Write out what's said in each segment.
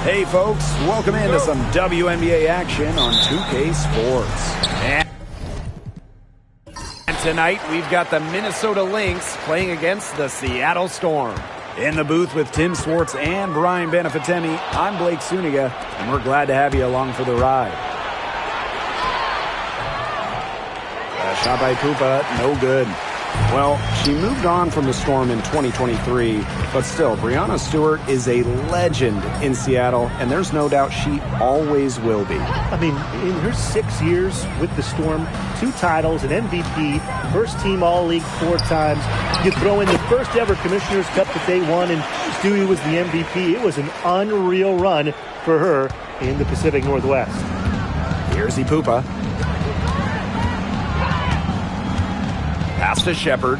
Hey folks, welcome into some WNBA action on 2K Sports. And tonight we've got the Minnesota Lynx playing against the Seattle Storm. In the booth with Tim Swartz and Brian Benefitemi, I'm Blake Suniga, and we're glad to have you along for the ride. Shot by Pupa, no good. Well, she moved on from the Storm in 2023, but still, Breanna Stewart is a legend in Seattle, and there's no doubt she always will be. I mean, in her 6 years with the Storm, 2 titles, an MVP, first team All-League 4 times. You throw in the first ever Commissioner's Cup that they won, and Stewie was the MVP. It was an unreal run for her in the Pacific Northwest. Here's Pupa. Pass to Shepard.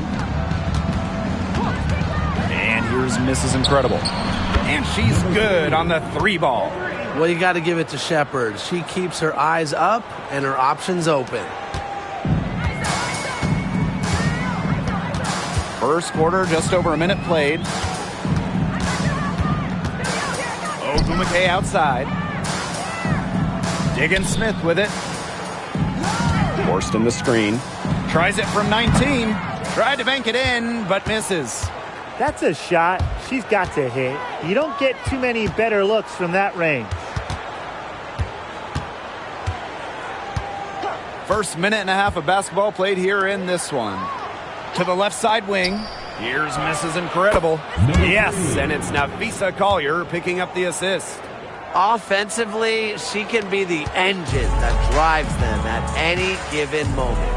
And here's Mrs. Incredible. And she's good on the 3-ball. Well, you got to give it to Shepard. She keeps her eyes up and her options open. First quarter, just over a minute played. Ogumake outside. Diggin Smith with it. Forced in the screen. Tries it from 19. Tried to bank it in, but misses. That's a shot she's got to hit. You don't get too many better looks from that range. First minute and a half of basketball played here in this one. To the left side wing. Here's Mrs. Incredible. Yes, and it's Nafisa Collier picking up the assist. Offensively, she can be the engine that drives them at any given moment.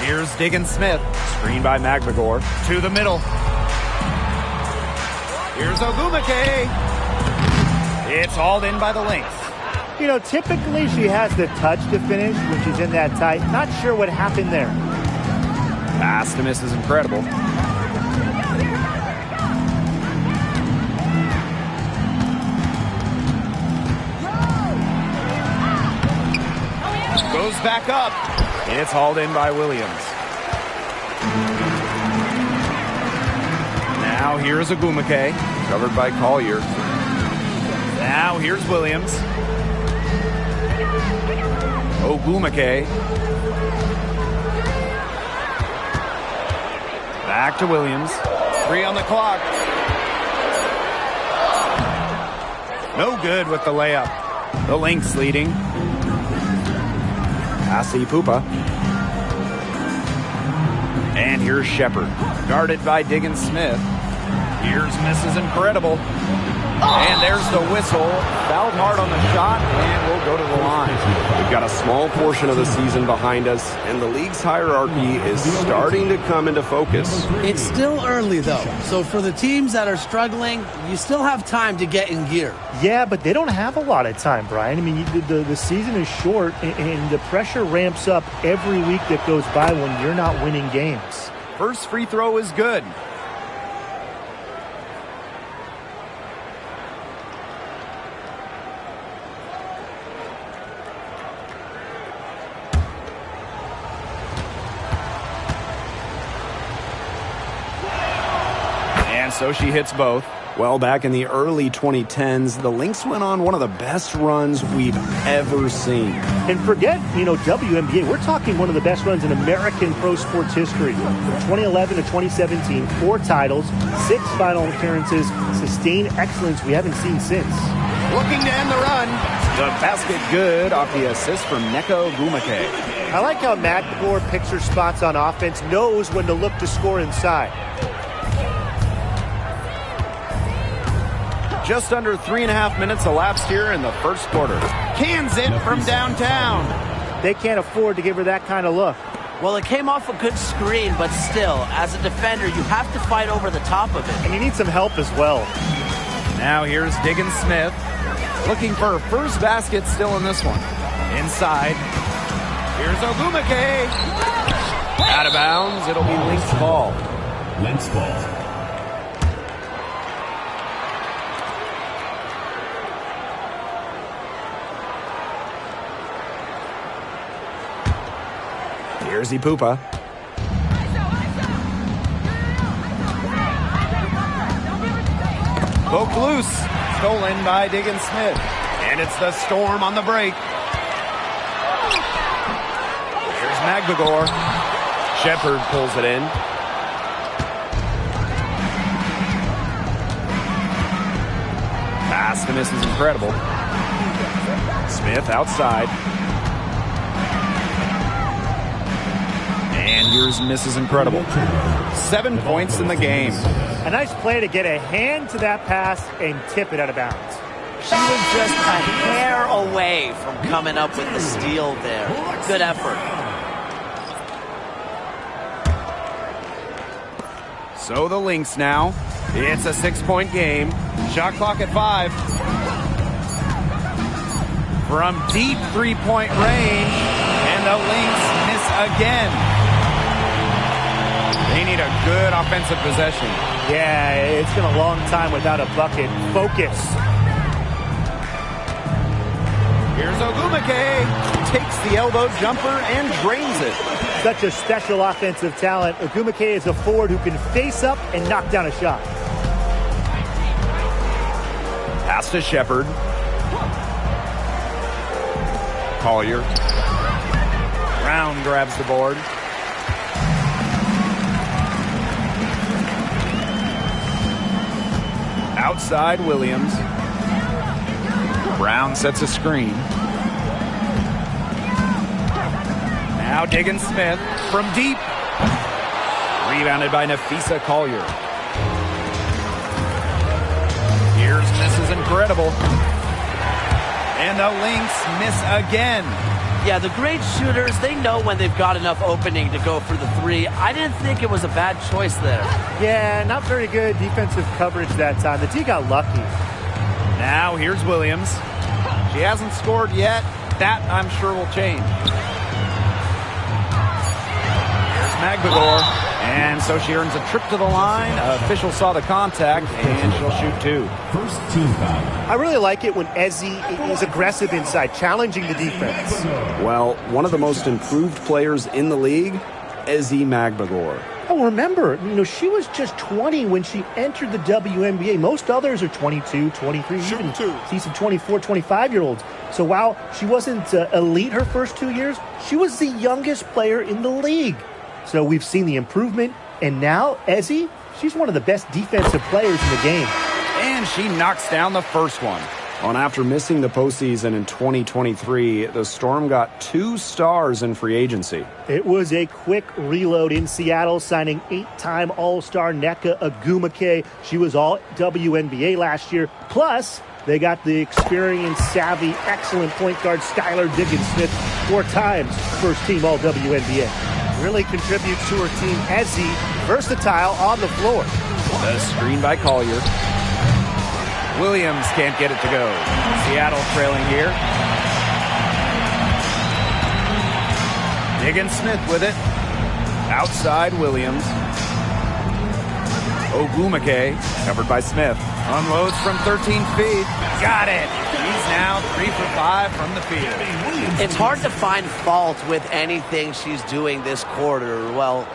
Here's Diggin Smith. Screen by Magbagor. To the middle. Here's Ogumake. It's hauled in by the Lynx. You know, typically she has the touch to finish when she's in that tight. Not sure what happened there. Pass to Mrs. Incredible. Goes back up. It's hauled in by Williams. Now here's Ogumake. Covered by Collier. Now here's Williams. Ogumake. Back to Williams. 3 on the clock. No good with the layup. The Lynx leading. Asi Pupa. And here's Shepard. Guarded by Diggin Smith. Here's Mrs. Incredible. And there's the whistle. Fouled hard on the shot, and we'll go to the line. We've got a small portion of the season behind us, and the league's hierarchy is starting to come into focus. It's still early, though. So for the teams that are struggling, you still have time to get in gear. Yeah, but they don't have a lot of time, Brian. I mean, the season is short, and the pressure ramps up every week that goes by when you're not winning games. First free throw is good. So she hits both. Well, back in the early 2010s, the Lynx went on one of the best runs we've ever seen. And forget, WNBA. We're talking one of the best runs in American pro sports history. From 2011 to 2017, 4 titles, 6 final appearances, sustained excellence we haven't seen since. Looking to end the run. The basket good off the assist from Neko Ogumake. I like how Magbagor picks her spots on offense, knows when to look to score inside. Just under 3.5 minutes elapsed here in the first quarter. Cans it from downtown. They can't afford to give her that kind of look. Well, it came off a good screen, but still, as a defender, you have to fight over the top of it. And you need some help as well. Now here's Diggin Smith. Looking for her first basket still in this one. Inside. Here's Ogumake. Out of bounds. It'll be Lynx ball. Lynx ball. Here's Pupa. Poked loose. Stolen by Diggins Smith. And it's the Storm on the break. Here's Magbagor. Shepard pulls it in. Pass to miss is incredible. Smith outside. And here's Mrs. Incredible. 7 points in the game. A nice play to get a hand to that pass and tip it out of bounds. She was just a hair away from coming up with the steal there. Good effort. So the Lynx now. It's a 6-point game. Shot clock at 5. From deep three-point range. And the Lynx miss again. They need a good offensive possession. Yeah, it's been a long time without a bucket. Focus. Here's Ogumake. Takes the elbow jumper and drains it. Such a special offensive talent. Ogumake is a forward who can face up and knock down a shot. Pass to Shepard. Collier. Brown grabs the board. Outside Williams. Brown sets a screen. Now Diggins Smith from deep. Rebounded by Nafisa Collier. Here's Mrs. Incredible. And the Lynx miss again. Yeah, the great shooters, they know when they've got enough opening to go for the three. I didn't think it was a bad choice there. Yeah, not very good defensive coverage that time. The D got lucky. Now here's Williams. She hasn't scored yet. That, I'm sure, will change. Here's Magbagor. And so she earns a trip to the line. Official saw the contact, and she'll shoot 2. First team foul. I really like it when Ezzy is aggressive inside, challenging the defense. Well, one of the most improved players in the league, Ezzy Magbagor. Oh, remember, she was just 20 when she entered the WNBA. Most others are 22, 23, even see some 24, 25-year-olds. So while she wasn't elite her first 2 years, she was the youngest player in the league. So we've seen the improvement, and now Ezzy, she's one of the best defensive players in the game. And she knocks down the first one. And after missing the postseason in 2023, the Storm got 2 stars in free agency. It was a quick reload in Seattle, signing 8-time All-Star Nneka Ogumake. She was all WNBA last year. Plus, they got the experienced, savvy, excellent point guard Skylar Diggins-Smith, 4 times first-team All-WNBA. Really contributes to her team. Ezzy, versatile on the floor. The screen by Collier. Williams can't get it to go. Seattle trailing here. Diggins Smith with it. Outside Williams. Ogumake, covered by Smith. Unloads from 13 feet. Got it. He's now 3 for 5 from the field. It's hard to find fault with anything she's doing this quarter. Well,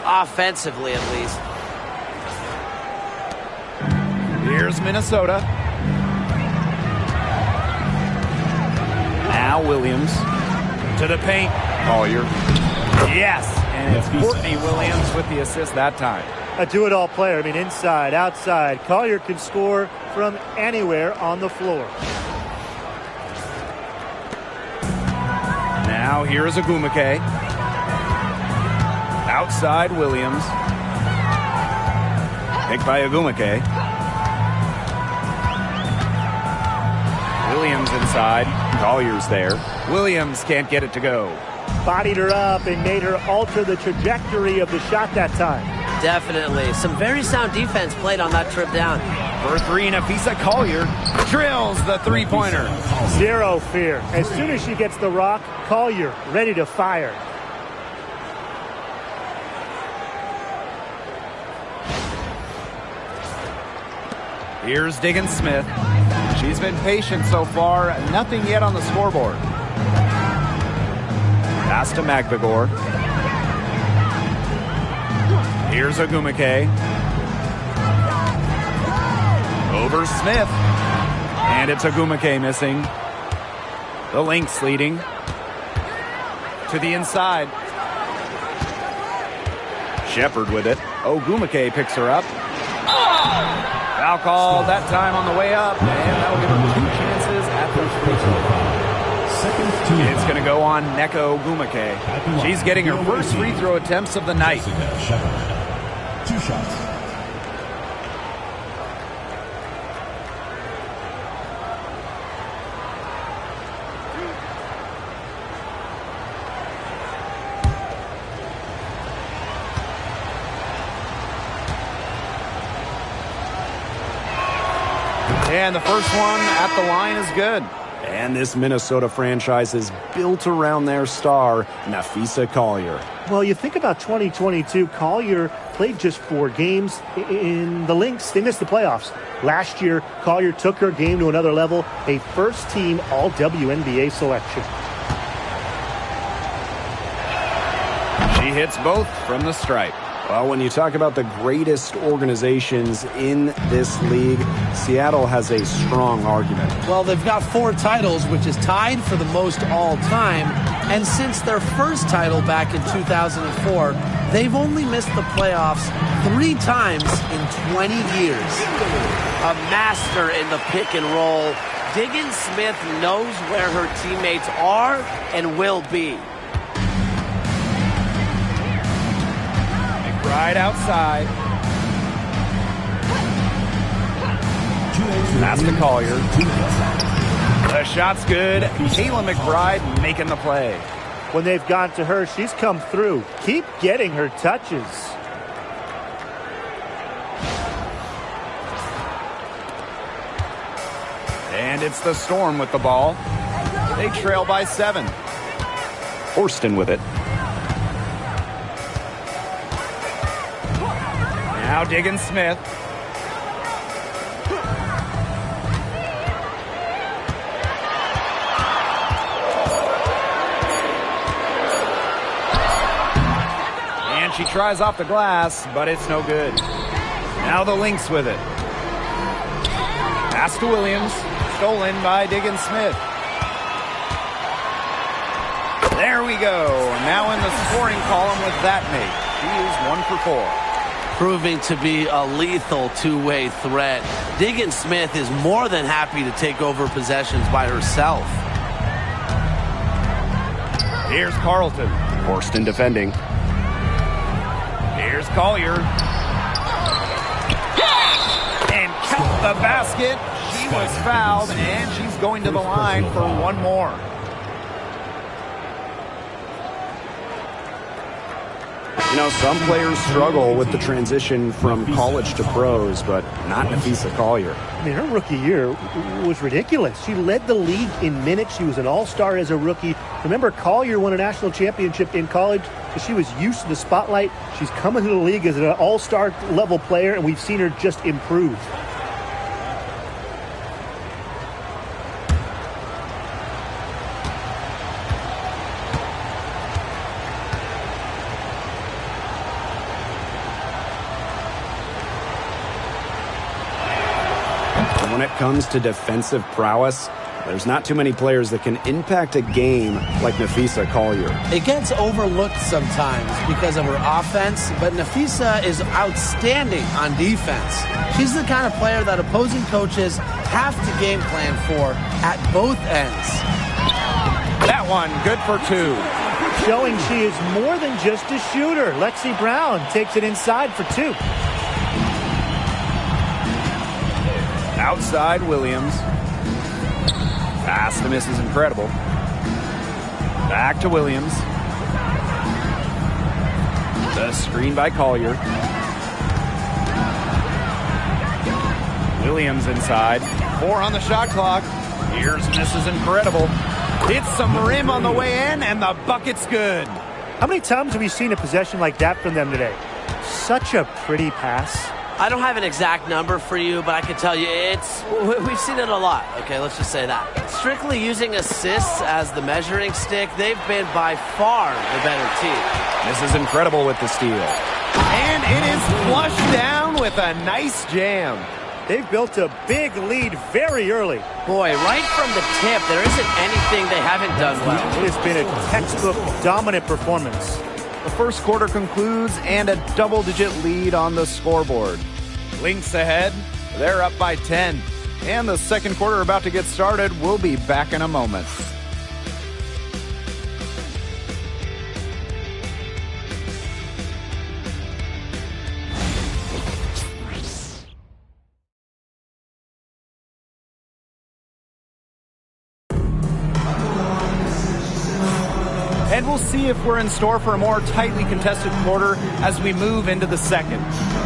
offensively at least. Here's Minnesota. Now Williams to the paint. Collier. Yes, and it's Courtney Williams with the assist that time. A do-it-all player. I mean, inside, outside. Collier can score from anywhere on the floor. Now here's Ogumake. Outside Williams. Picked by Ogumake. Williams inside. Collier's there. Williams can't get it to go. Bodied her up and made her alter the trajectory of the shot that time. Definitely. Some very sound defense played on that trip down. For 3, Nafisa Collier drills the three-pointer. Zero fear. As soon as she gets the rock, Collier ready to fire. Here's Diggins Smith. She's been patient so far. Nothing yet on the scoreboard. Pass to Magbagor. Here's Ogumake. Over Smith. And it's Ogumake missing. The Lynx leading. To the inside. Shepard with it. Ogumake picks her up. Foul call that time on the way up. And that'll give her 2 chances at the free throw. It's going to go on Neko Ogumake. She's getting her first free throw attempts of the night. 2 shots. And the first one at the line is good. And this Minnesota franchise is built around their star, Napheesa Collier. Well, you think about 2022, Collier played just 4 games in the Lynx. They missed the playoffs. Last year, Collier took her game to another level, a first-team All-WNBA selection. She hits both from the stripe. Well, when you talk about the greatest organizations in this league, Seattle has a strong argument. Well, they've got 4 titles, which is tied for the most all-time. And since their first title back in 2004, they've only missed the playoffs 3 times in 20 years. A master in the pick and roll. Diggins Smith knows where her teammates are and will be. Right outside. Pass to Collier. The shot's good. Kayla McBride making the play. When they've gone to her, she's come through. Keep getting her touches. And it's the Storm with the ball. They trail by 7. Horston with it. Now Diggins Smith. And she tries off the glass, but it's no good. Now the Lynx with it. Pass to Williams. Stolen by Diggins Smith. There we go. Now in the scoring column with that mate. She is 1 for 4. Proving to be a lethal 2-way threat. Diggins Smith is more than happy to take over possessions by herself. Here's Carlton. Horston defending. Here's Collier. And count the basket. She was fouled, and she's going to the line for 1 more. You know, some players struggle with the transition from college to pros, but not Napheesa Collier. I mean, her rookie year was ridiculous. She led the league in minutes. She was an all-star as a rookie. Remember, Collier won a national championship in college, so she was used to the spotlight. She's coming to the league as an all-star level player, and we've seen her just improve. When it comes to defensive prowess, there's not too many players that can impact a game like Napheesa Collier. It gets overlooked sometimes because of her offense, but Napheesa is outstanding on defense. She's the kind of player that opposing coaches have to game plan for at both ends. That one, good for 2. Showing she is more than just a shooter. Lexi Brown takes it inside for 2. Outside Williams. Pass to miss is incredible. Back to Williams. The screen by Collier. Williams inside. 4 on the shot clock. Here's misses incredible. Hits some rim on the way in, and the bucket's good. How many times have we seen a possession like that from them today? Such a pretty pass. I don't have an exact number for you, but I can tell you we've seen it a lot. Okay, let's just say that. Strictly using assists as the measuring stick, they've been by far the better team. This is incredible with the steal. And it is flushed down with a nice jam. They've built a big lead very early. Boy, right from the tip, there isn't anything they haven't done well. It has been a textbook dominant performance. The first quarter concludes and a double-digit lead on the scoreboard. Lynx ahead. They're up by 10. And the second quarter about to get started. We'll be back in a moment. And we'll see if we're in store for a more tightly contested quarter as we move into the second.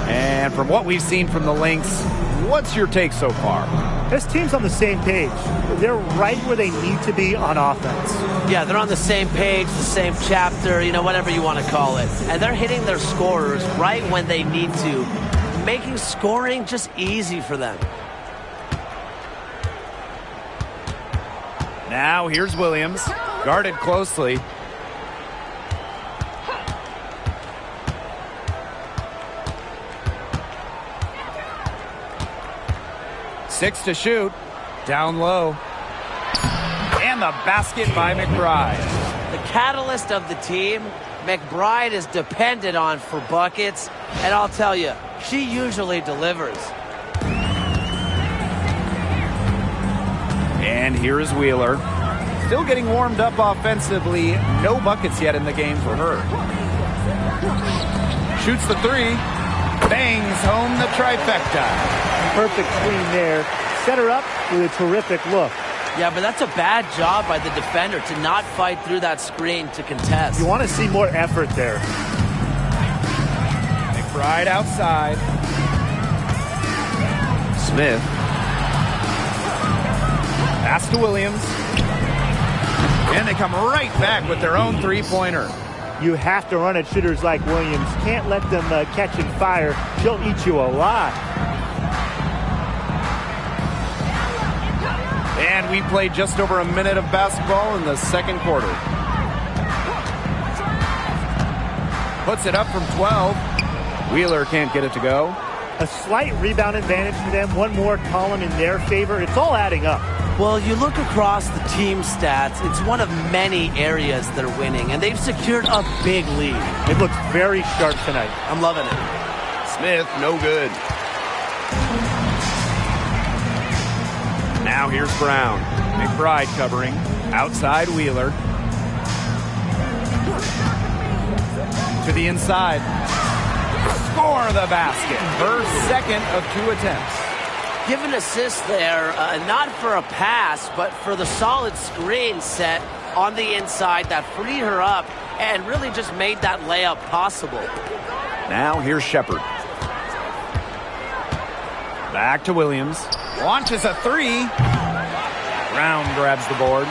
And from what we've seen from the Lynx, what's your take so far? This team's on the same page. They're right where they need to be on offense. Yeah, they're on the same page, the same chapter, whatever you want to call it. And they're hitting their scorers right when they need to, making scoring just easy for them. Now here's Williams, guarded closely. Six to shoot. Down low. And the basket by McBride. The catalyst of the team, McBride is depended on for buckets. And I'll tell you, she usually delivers. And here is Wheeler. Still getting warmed up offensively. No buckets yet in the game for her. Shoots the three. Bangs home the trifecta. Perfect screen there. Set her up with a terrific look. Yeah, but that's a bad job by the defender to not fight through that screen to contest. You want to see more effort there. McBride outside. Smith. Pass to Williams. And they come right back with their own three-pointer. You have to run at shooters like Williams. Can't let them catch and fire. She'll eat you alive. And we played just over a minute of basketball in the second quarter. Puts it up from 12. Wheeler can't get it to go. A slight rebound advantage for them. One more column in their favor. It's all adding up. Well, you look across the team stats, it's one of many areas they're winning, and they've secured a big lead. It looks very sharp tonight. I'm loving it. Smith, no good. Now here's Brown. McBride covering. Outside Wheeler. To the inside. Score the basket. Her second of 2 attempts. Give an assist there, not for a pass, but for the solid screen set on the inside that freed her up and really just made that layup possible. Now here's Shepard. Back to Williams. Launches a three. Brown grabs the board.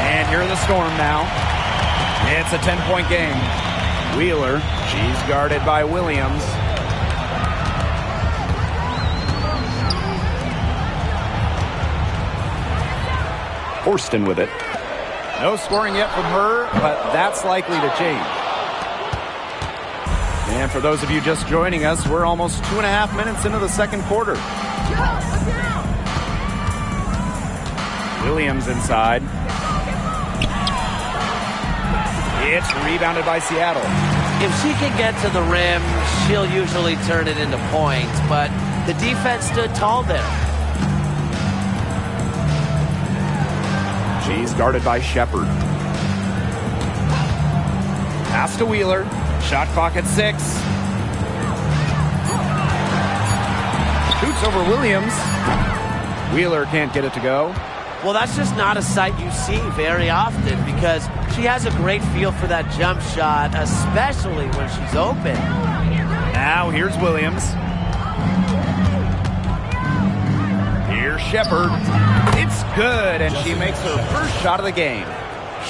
And here are the Storm now. It's a 10-point game. Wheeler, she's guarded by Williams. Horston with it. No scoring yet from her, but that's likely to change. And for those of you just joining us, we're almost 2.5 minutes into the second quarter. Williams inside. It's rebounded by Seattle. If she can get to the rim, she'll usually turn it into points, but the defense stood tall there. She's guarded by Shepard. Pass to Wheeler. Shot clock at 6. Shoots over Williams. Wheeler can't get it to go. Well, that's just not a sight you see very often because she has a great feel for that jump shot, especially when she's open. Now here's Williams. Here's Shepard. It's good, and she makes her first shot of the game.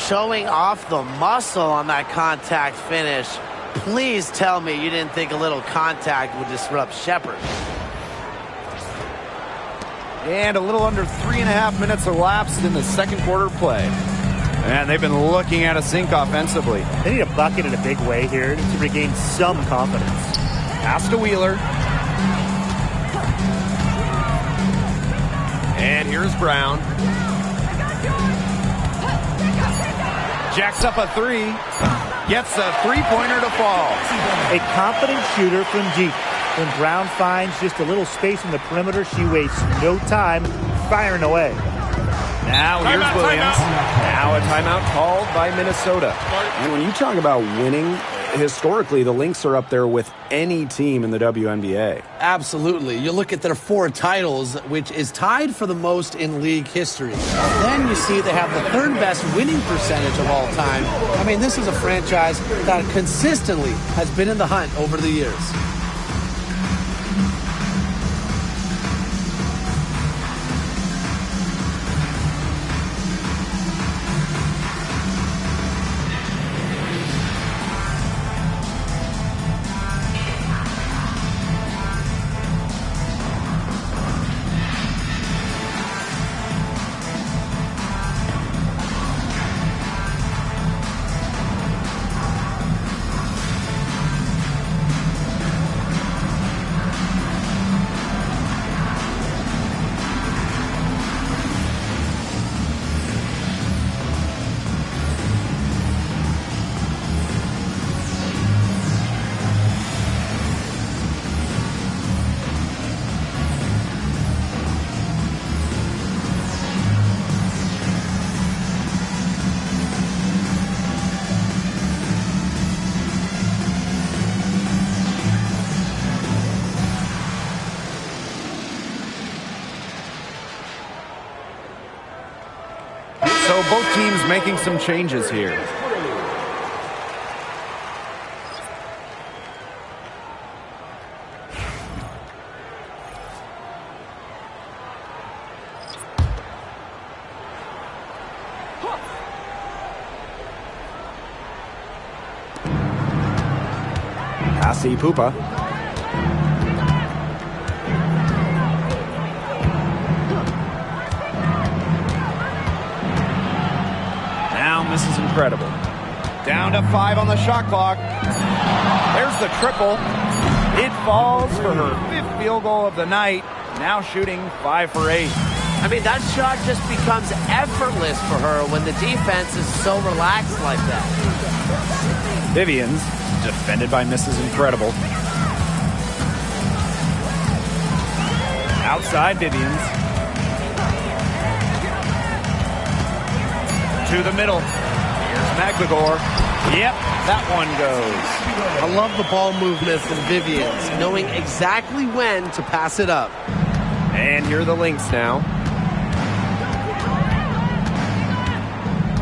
Showing off the muscle on that contact finish. Please tell me you didn't think a little contact would disrupt Shepard. And a little under 3.5 minutes elapsed in the second quarter play. And they've been looking at a sink offensively. They need a bucket in a big way here to regain some confidence. Pass to Wheeler. And here's Brown. Jacks up a three. Gets a three-pointer to fall. A confident shooter from deep. When Brown finds just a little space in the perimeter, she wastes no time firing away. Now here's Williams. Now a timeout called by Minnesota. And when you talk about winning, historically, the Lynx are up there with any team in the WNBA. Absolutely. You look at their 4 titles, which is tied for the most in league history. Then you see they have the 3rd best winning percentage of all time. I mean, this is a franchise that consistently has been in the hunt over the years. So both teams making some changes here. Asi Pupa. This is incredible. Down to 5 on the shot clock. There's the triple. It falls for her 5th field goal of the night. Now shooting 5 for 8. I mean, that shot just becomes effortless for her when the defense is so relaxed like that. Vivians, defended by Mrs. Incredible. Outside Vivians. To the middle. Here's McGregor. Yep, that one goes. I love the ball movement from Vivians, knowing exactly when to pass it up. And here are the Lynx now.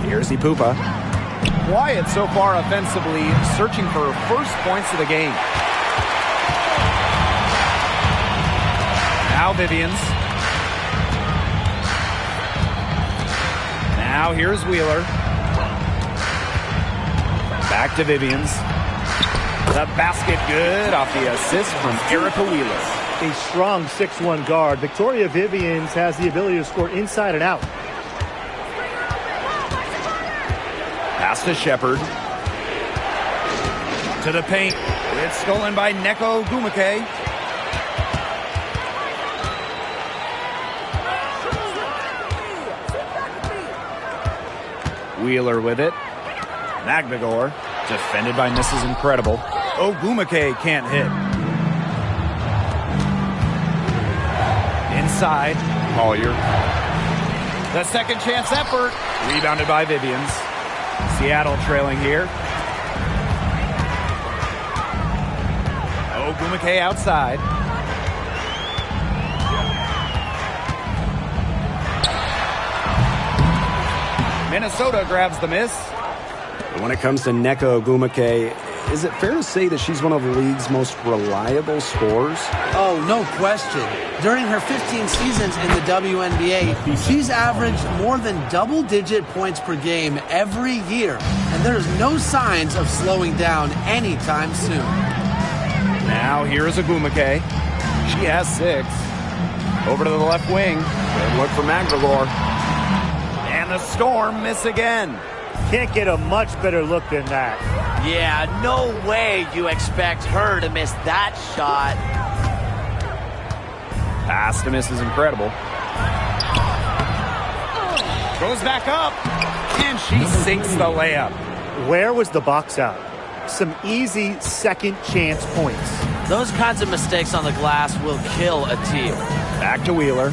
Here's Ipupa. Quiet so far offensively, searching for her first points of the game. Now Vivians. Now here's Wheeler. Back to Vivians. The basket good off the assist from Erica Wheeler. A strong 6'1" guard. Victoria Vivians has the ability to score inside and out. Pass to Shepard. To the paint. It's stolen by Neko Gumake. Wheeler with it. Magdagor, defended by Mrs. Incredible. Ogumake can't hit. Inside, Collier. The second chance effort. Rebounded by Vivians. Seattle trailing here. Ogumake outside. Minnesota grabs the miss. But when it comes to Neko Ogumake, is it fair to say that she's one of the league's most reliable scorers? Oh, no question. During her 15 seasons in the WNBA, she's averaged more than double-digit points per game every year, and there's no signs of slowing down anytime soon. Now here's Ogumake. She has 6. Over to the left wing. Good look for Magdagor. And the Storm miss again. Can't get a much better look than that. Yeah, no way you expect her to miss that shot. Pass to Mrs. Incredible. Goes back up, and she sinks the layup. Where was the box out? Some easy second chance points. Those kinds of mistakes on the glass will kill a team. Back to Wheeler.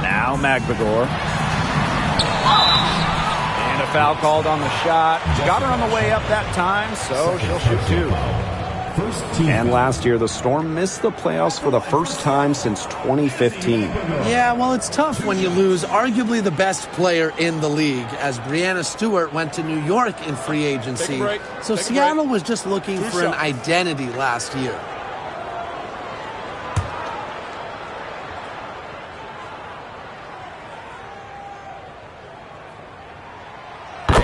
Now Magbagor. And a foul called on the shot. Got her on the way up that time, so she'll shoot two. And last year, the Storm missed the playoffs for the first time since 2015. Yeah, well, it's tough when you lose arguably the best player in the league, as Breanna Stewart went to New York in free agency. So Seattle was just looking for an identity last year.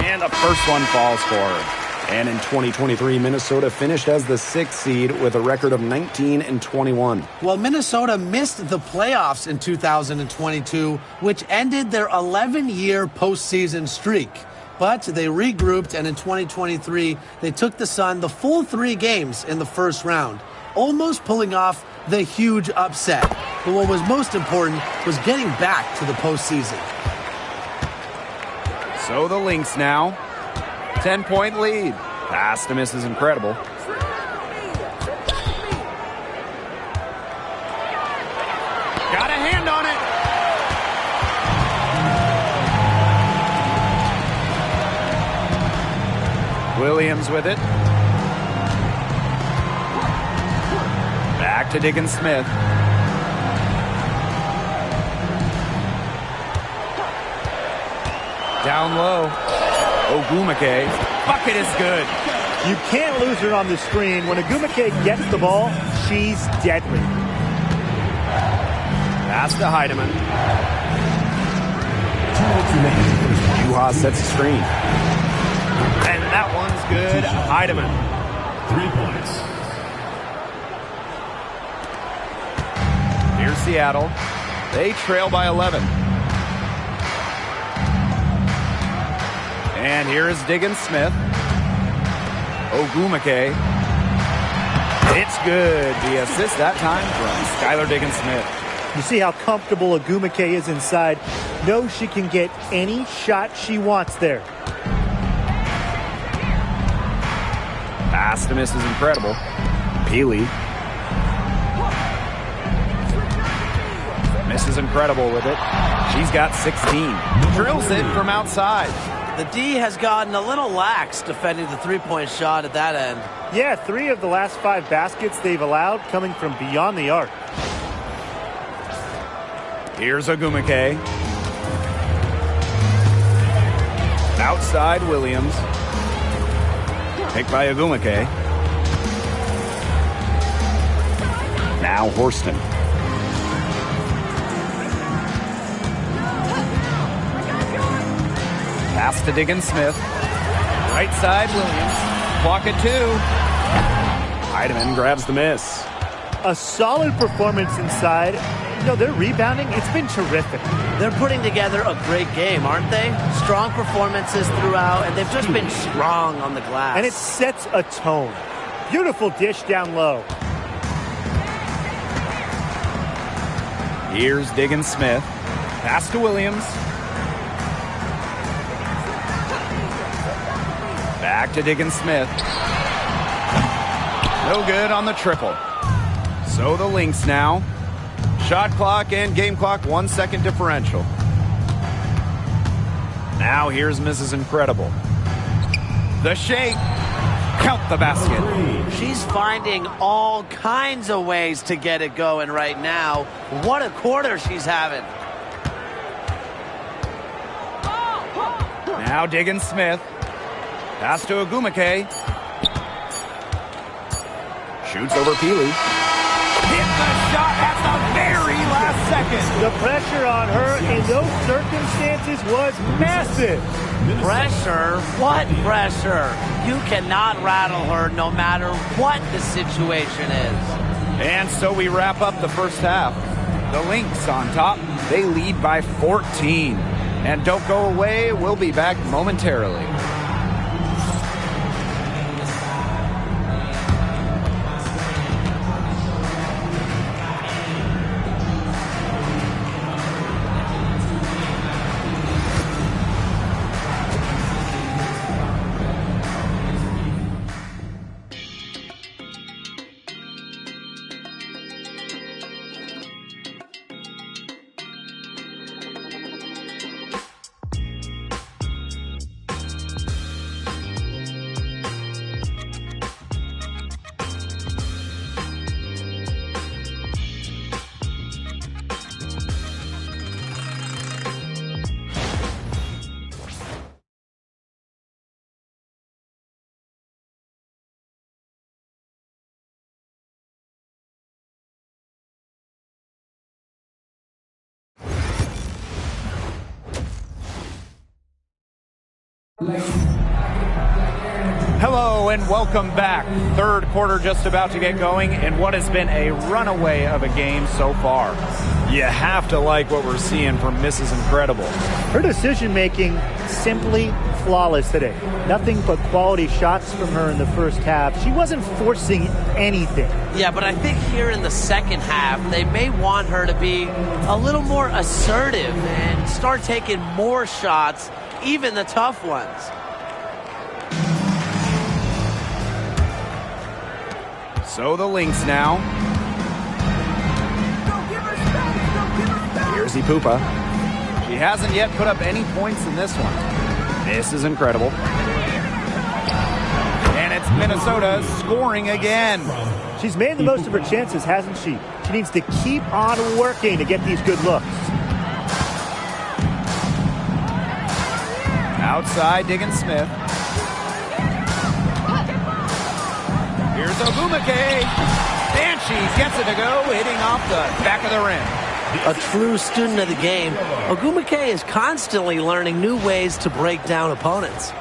And the first one falls for her. And in 2023, Minnesota finished as the 6th seed with a record of 19-21. Well, Minnesota missed the playoffs in 2022, which ended their 11-year postseason streak. But they regrouped, and in 2023, they took the Sun the full 3 games in the first round, almost pulling off the huge upset. But what was most important was getting back to the postseason. So the Lynx now. 10-point lead. Pass to miss is incredible. Got a hand on it. Williams with it. Back to Diggins Smith. Down low. Ogumake. Bucket is good. You can't lose her on the screen. When Ogumake gets the ball, she's deadly. Pass to Heidemann. Juha sets the screen. And that one's good. Heidemann. 3 points. Here's Seattle. They trail by 11. And here is Diggins Smith. Ogumake. It's good. The assist that time from Skylar Diggins Smith. You see how comfortable Ogumake is inside. Knows she can get any shot she wants there. Pass to miss is incredible. Peely. Misses incredible with it. She's got 16. Drills it from outside. The D has gotten a little lax defending the three-point shot at that end. Yeah, 3 of the last 5 baskets they've allowed coming from beyond the arc. Here's Ogumake. Outside Williams. Picked by Ogumake. Now Horston. Pass to Diggins Smith. Right side Williams. Clock at 2. Heidemann grabs the miss. A solid performance inside. You know, their rebounding, it's been terrific. They're putting together a great game, aren't they? Strong performances throughout, and they've just been strong on the glass. And it sets a tone. Beautiful dish down low. Here's Diggins Smith. Pass to Williams. Back to Diggins Smith. No good on the triple. So the Lynx now. Shot clock and game clock 1 second differential. Now here's Mrs. Incredible. The shake. Count the basket. She's finding all kinds of ways to get it going right now. What a quarter she's having. Now Diggins Smith. Pass to Ogumake. Shoots over Peely. Hit the shot at the very last second. The pressure on her in those circumstances was massive. Pressure? What pressure? You cannot rattle her no matter what the situation is. And so we wrap up the first half. The Lynx on top. They lead by 14. And don't go away. We'll be back momentarily. Hello and welcome back. Third quarter just about to get going in what has been a runaway of a game so far. You have to like what we're seeing from Mrs. Incredible. Her decision-making simply flawless today. Nothing but quality shots from her in the first half. She wasn't forcing anything. Yeah, but I think here in the second half, they may want her to be a little more assertive and start taking more shots, even the tough ones. So the Lynx now. Here's Ipupa. She hasn't yet put up any points in this one. This is incredible. And it's Minnesota scoring again. She's made the most of her chances, hasn't she? She needs to keep on working to get these good looks. Outside, Diggins-Smith. Here's Ogumake. And she gets it to go, hitting off the back of the rim. A true student of the game, Ogumake is constantly learning new ways to break down opponents.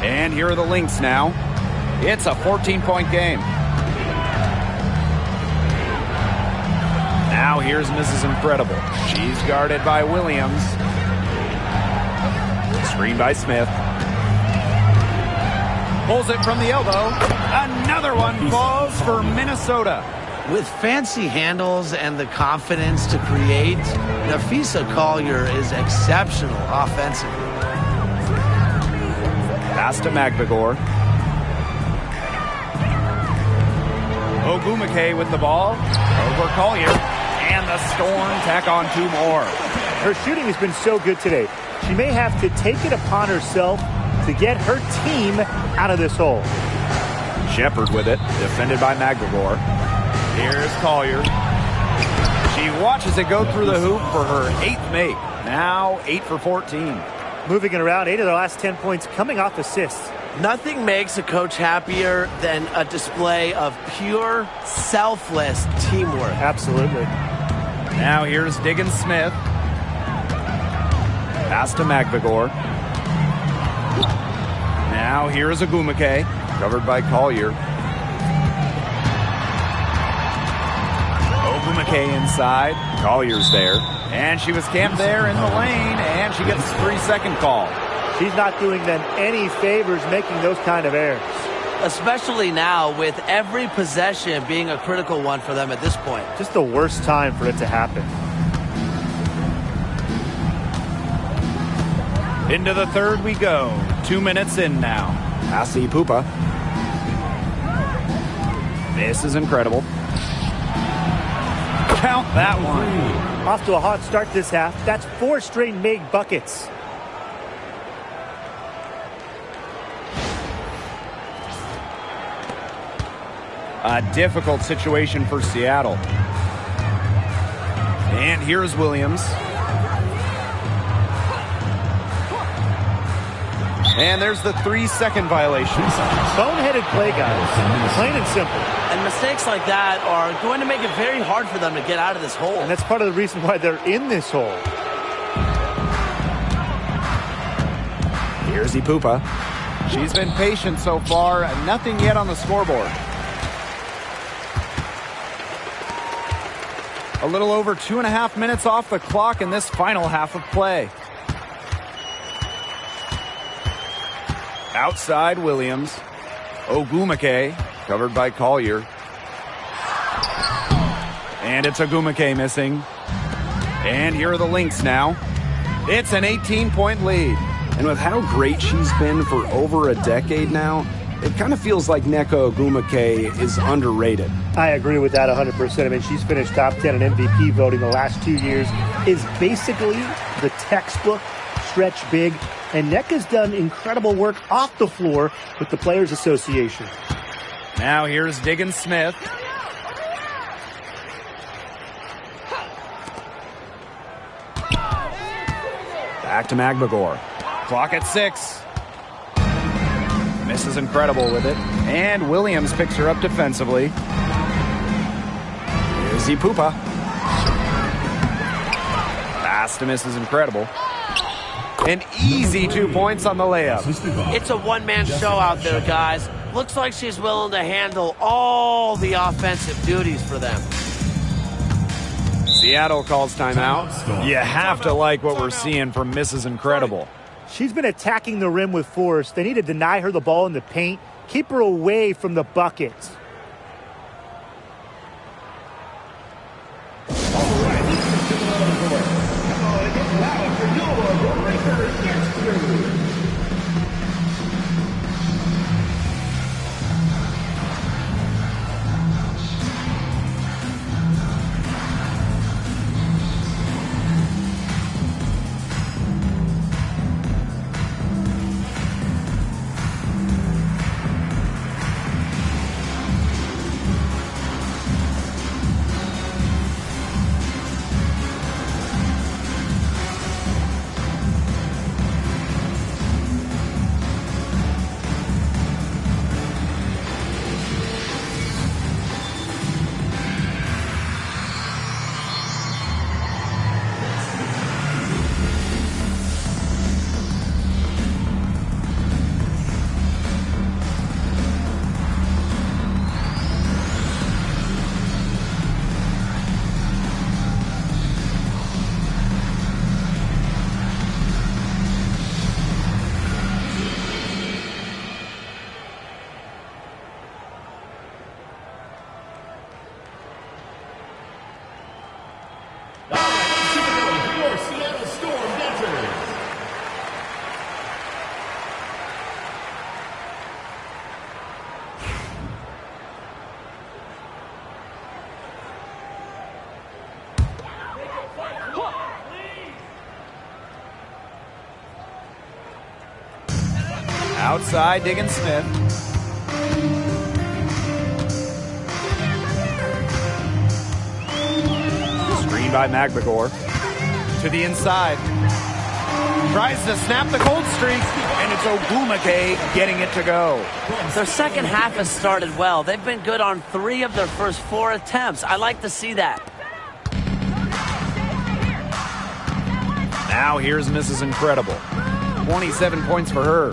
And here are the Lynx now. It's a 14-point game. Now here's Mrs. Incredible. She's guarded by Williams. Screen by Smith. Pulls it from the elbow. Another one falls for Minnesota. With fancy handles and the confidence to create, Nafisa Collier is exceptional offensively. Pass to Magbagor. Ogumake with the ball. Over Collier. And the Storm tack on two more. Her shooting has been so good today. She may have to take it upon herself to get her team out of this hole. Shepard with it. Defended by Magbagor. Here's Collier. She watches it go through the hoop for her 8th make. Now 8 for 14. Moving it around, 8 of their last 10 points coming off assists. Nothing makes a coach happier than a display of pure, selfless teamwork. Absolutely. Now here's Diggins-Smith. Pass to Magbagor. Now here's Ogumake. Covered by Collier. Ogumake inside. Collier's there. And she was camped there in the lane, and she gets a 3-second call. She's not doing them any favors making those kind of errors. Especially now with every possession being a critical one for them at this point. Just the worst time for it to happen. Into the third we go. 2 minutes in now. Pass to Ipupa. This is incredible. Count that one. Off to a hot start this half. That's 4 straight made buckets. A difficult situation for Seattle. And here's Williams. And there's the 3-second violation. Boneheaded play, guys. Plain and simple. And mistakes like that are going to make it very hard for them to get out of this hole. And that's part of the reason why they're in this hole. Here's Ipupa. She's been patient so far. Nothing yet on the scoreboard. A little over 2.5 minutes off the clock in this final half of play. Outside Williams. Ogumake, covered by Collier. And it's Ogumake missing. And here are the Lynx now. It's an 18-point lead. And with how great she's been for over a decade now, it kind of feels like Nneka Ogumake is underrated. I agree with that 100%. I mean, she's finished top 10 in MVP voting the last 2 years, is basically the textbook stretch big, and Nneka's done incredible work off the floor with the Players Association. Now here's Diggins-Smith. Back to Magbagor. Clock at 6. Mrs. Incredible with it. And Williams picks her up defensively. Here's Ipupa. Pass to Mrs. Incredible. An easy 2 points on the layup. It's a one-man show out there, guys. Looks like she's willing to handle all the offensive duties for them. Seattle calls timeout. You have to like what we're seeing from Mrs. Incredible. She's been attacking the rim with force. They need to deny her the ball in the paint. Keep her away from the buckets. Outside, Diggins Smith. Screen by Magbagor. To the inside. Tries to snap the cold streak, and it's Ogumake getting it to go. Their second half has started well. They've been good on 3 of their first 4 attempts. I like to see that. Now here's Mrs. Incredible. 27 points for her.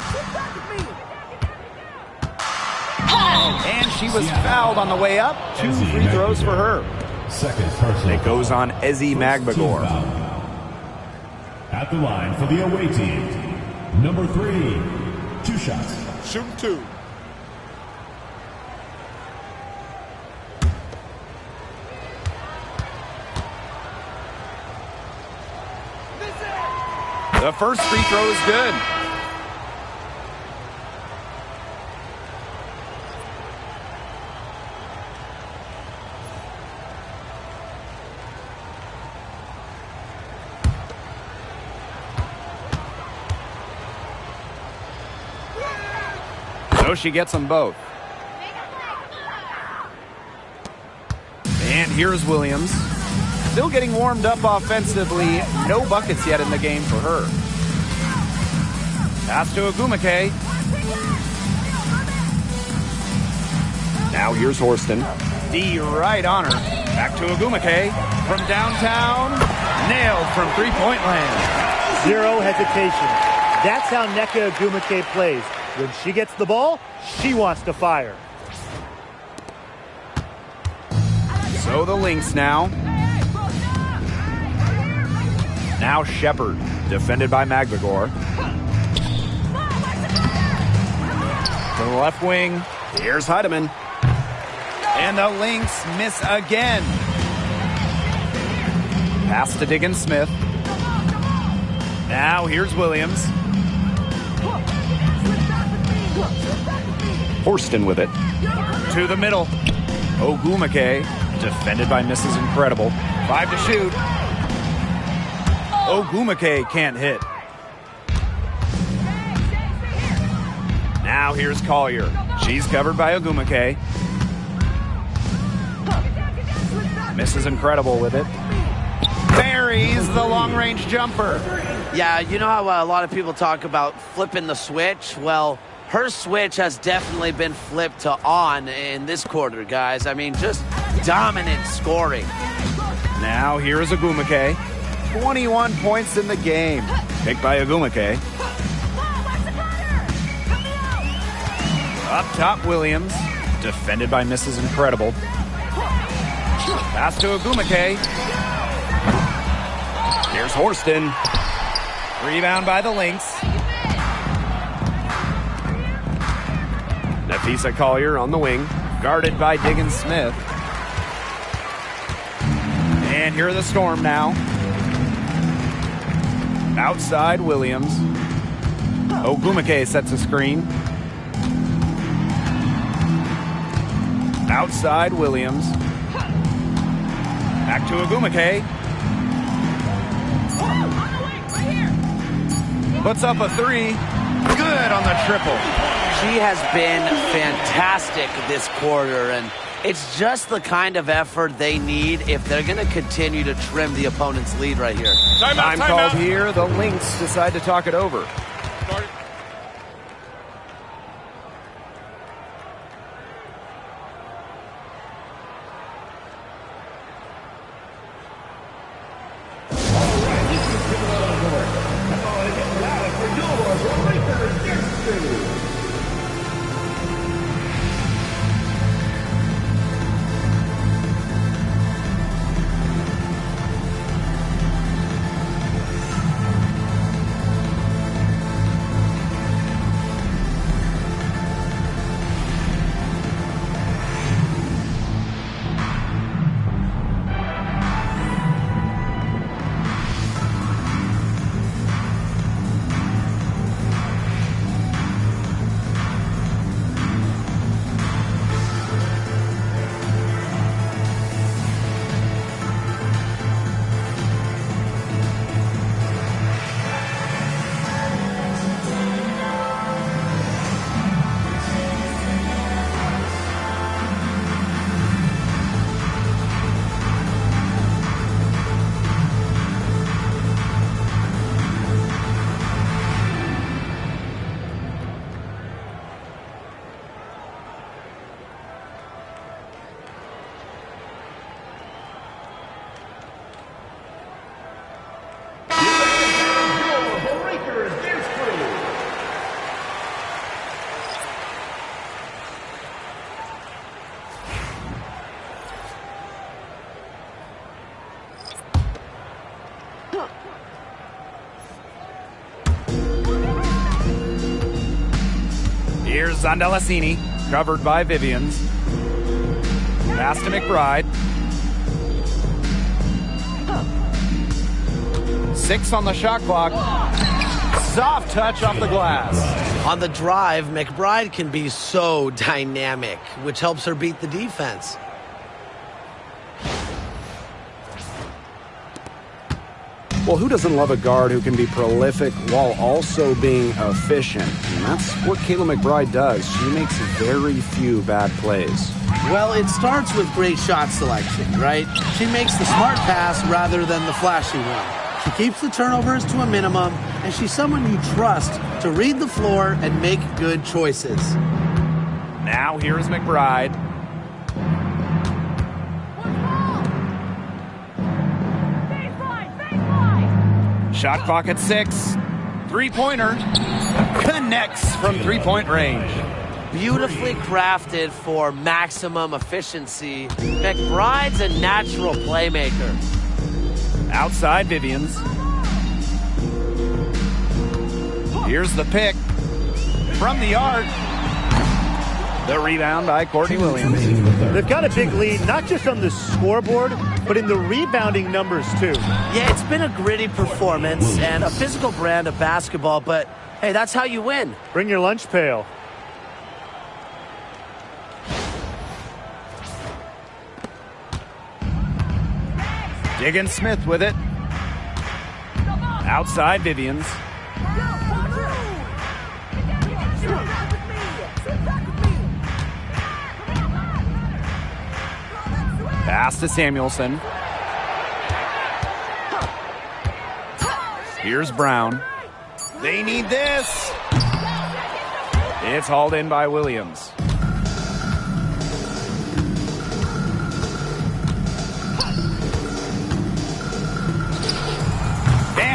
And she was fouled on the way up. 2 free throws for her. Second personal. It goes on Ezzy Magbagor. At the line for the away team, number 3, 2 shots. Shooting 2. The first free throw is good. So she gets them both. And here's Williams. Still getting warmed up offensively. No buckets yet in the game for her. Pass to Ogumake. Now here's Horston. D right on her. Back to Ogumake. From downtown. Nailed from three-point land. Zero hesitation. That's how Nneka Ogumake plays. When she gets the ball, she wants to fire. So the Lynx now. Now Shepard, defended by Magbagor. To the left wing, here's Heidemann. And the Lynx miss again. Pass to Diggins Smith. Now here's Williams. Horston with it. To the middle. Ogumake, defended by Mrs. Incredible. 5 to shoot. Ogumake can't hit. Now here's Collier. She's covered by Ogumake. Mrs. Incredible with it. Buries the long-range jumper. Yeah, you know how a lot of people talk about flipping the switch? Well, her switch has definitely been flipped to on in this quarter, guys. I mean, just dominant scoring. Now here's Ogumake. 21 points in the game. Picked by Ogumake. Up top, Williams. Defended by Mrs. Incredible. Pass to Ogumake. Here's Horston. Rebound by the Lynx. Nafisa Collier on the wing. Guarded by Diggins Smith. And here are the Storm now. Outside, Williams. Ogumake sets a screen. Outside, Williams. Back to Ogumake. Puts up a three. Good on the triple. She has been fantastic this quarter, and it's just the kind of effort they need if they're going to continue to trim the opponent's lead right here. Time called here. The Lynx decide to talk it over. Here's Zandalassini, covered by Vivians. Pass to McBride. 6 on the shot clock. Soft touch off the glass. On the drive, McBride can be so dynamic, which helps her beat the defense. Well, who doesn't love a guard who can be prolific while also being efficient? And that's what Kayla McBride does. She makes very few bad plays. Well, it starts with great shot selection, right? She makes the smart pass rather than the flashy one. She keeps the turnovers to a minimum, and she's someone you trust to read the floor and make good choices. Now here's McBride. Shot clock at 6. Three-pointer. Connects from three-point range. Beautifully crafted for maximum efficiency. McBride's a natural playmaker. Outside Vivians. Here's the pick. From the arc. The rebound by Courtney Williams. They've got a big lead, not just on the scoreboard, but in the rebounding numbers, too. Yeah, it's been a gritty performance and a physical brand of basketball, but hey, that's how you win. Bring your lunch pail. Diggins Smith with it. Outside Vivians. Pass to Samuelson. Here's Brown. They need this. It's hauled in by Williams.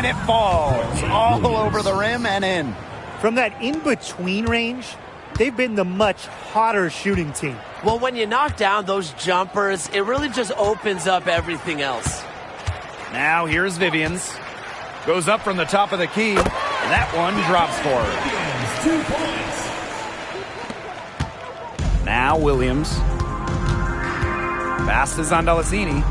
And it falls all over the rim and in. From that in-between range, they've been the much hotter shooting team. Well, when you knock down those jumpers, it really just opens up everything else. Now here's Vivians. Goes up from the top of the key. That one drops for her. Now Williams. Passes on Dalasini.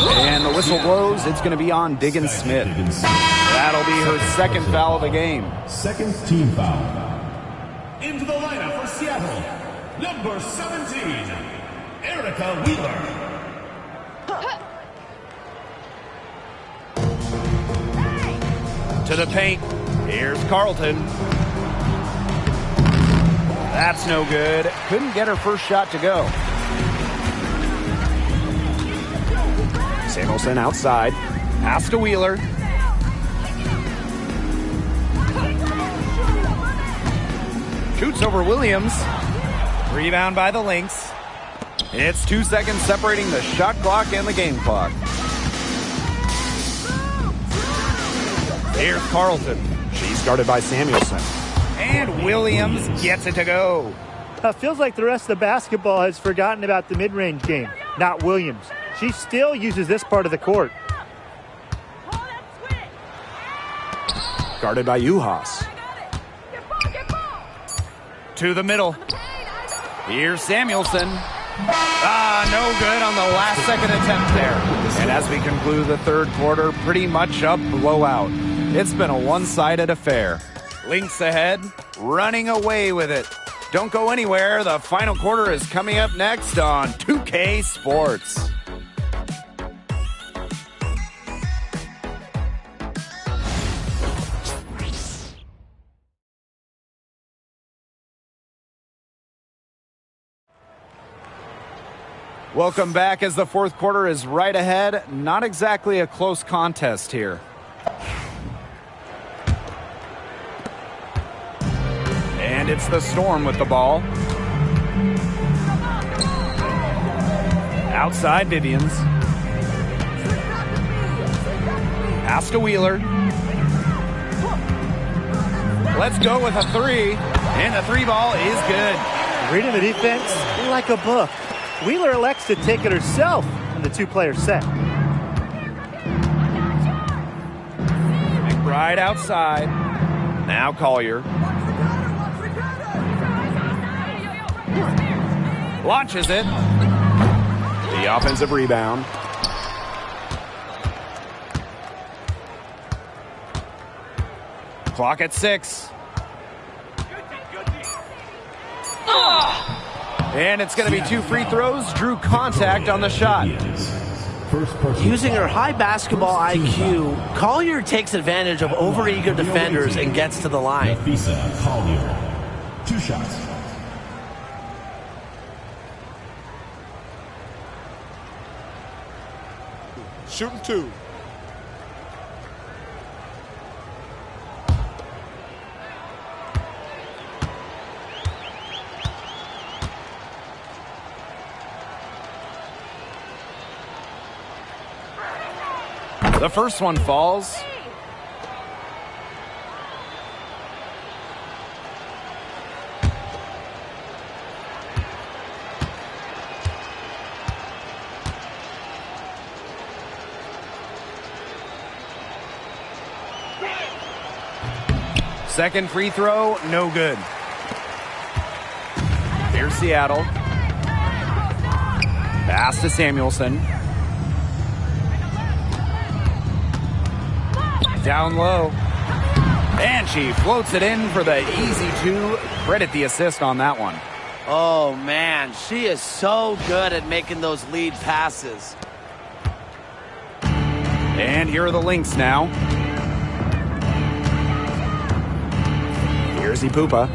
And the whistle blows. It's going to be on Diggins Smith. That'll be her second foul of the game. Second team foul. Into the lineup for Seattle, number 17, Erica Wheeler. To the paint. Here's Carlton. That's no good. Couldn't get her first shot to go. Samuelson outside. Pass to Wheeler. Shoots over Williams. Rebound by the Lynx. It's 2 seconds separating the shot clock and the game clock. Here's Carlton. She's guarded by Samuelson. And Williams gets it to go. Feels like the rest of the basketball has forgotten about the mid-range game, not Williams. She still uses this part of the court. Guarded by Uhas. To the middle. Here's Samuelson. No good on the last second attempt there. And as we conclude the third quarter, pretty much a blowout. It's been a one-sided affair. Lynx ahead, running away with it. Don't go anywhere. The final quarter is coming up next on 2K Sports. Welcome back as the fourth quarter is right ahead. Not exactly a close contest here. And it's the Storm with the ball. Outside Vivians. Pass to Wheeler. Let's go with a three. And the three ball is good. Reading the defense like a book. Wheeler elects to take it herself in the two-player set. McBride outside. Now Collier. Launches it. The offensive rebound. Clock at 6. And it's going to be 2 free throws. Drew contact on the shot. Using her high basketball IQ, Collier takes advantage of overeager defenders and gets to the line. Nafisa Collier, 2 shots. Shooting 2. The first one falls. Second free throw, no good. Here's Seattle. Pass to Samuelson. Down low. And she floats it in for the easy 2. Credit the assist on that one. Oh, man, she is so good at making those lead passes. And here are the Lynx now. Here's Ipupa.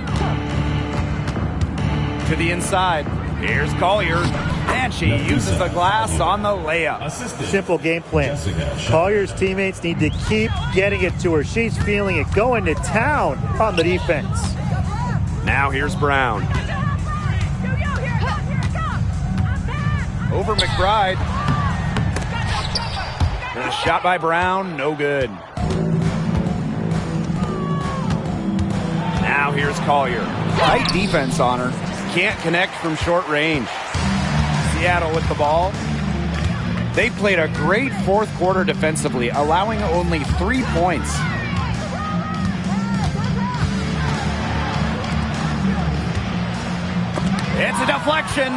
To the inside. Here's Collier. And she uses the glass on the layup. Simple game plan. Collier's teammates need to keep getting it to her. She's feeling it, going to town on the defense. Now here's Brown. Over McBride. The shot by Brown, no good. Now here's Collier. Tight defense on her. Can't connect from short range. Seattle with the ball. They played a great fourth quarter defensively, allowing only 3 points. It's a deflection.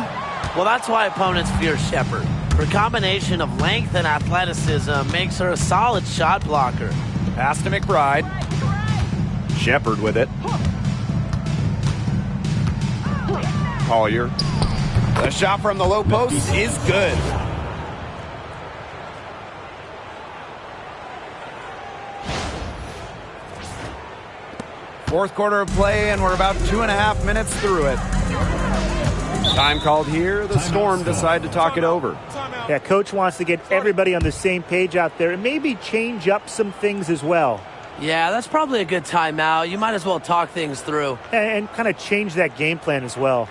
Well, that's why opponents fear Shepard. Her combination of length and athleticism makes her a solid shot blocker. Pass to McBride. Shepard with it. Collier. The shot from the low post is good. Fourth quarter of play, and we're about 2.5 minutes through it. Time called here. The Storm decide to talk it over. Yeah, coach wants to get everybody on the same page out there and maybe change up some things as well. Yeah, that's probably a good timeout. You might as well talk things through. And kind of change that game plan as well.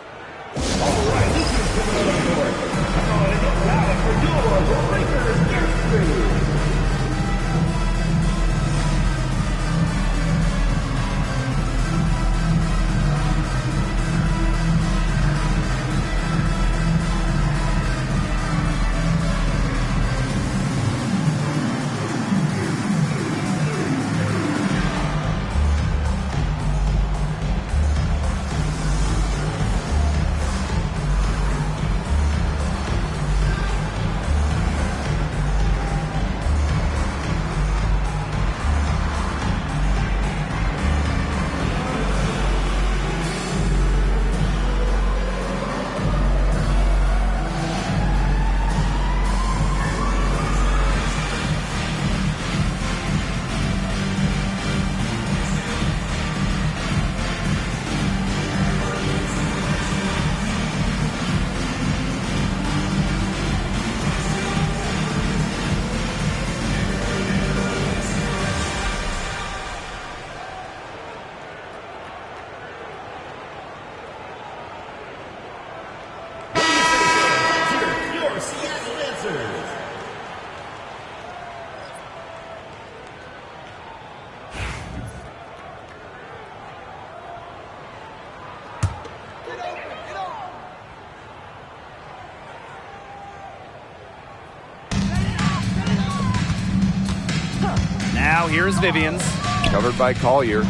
Now here's Vivians, covered by Collier.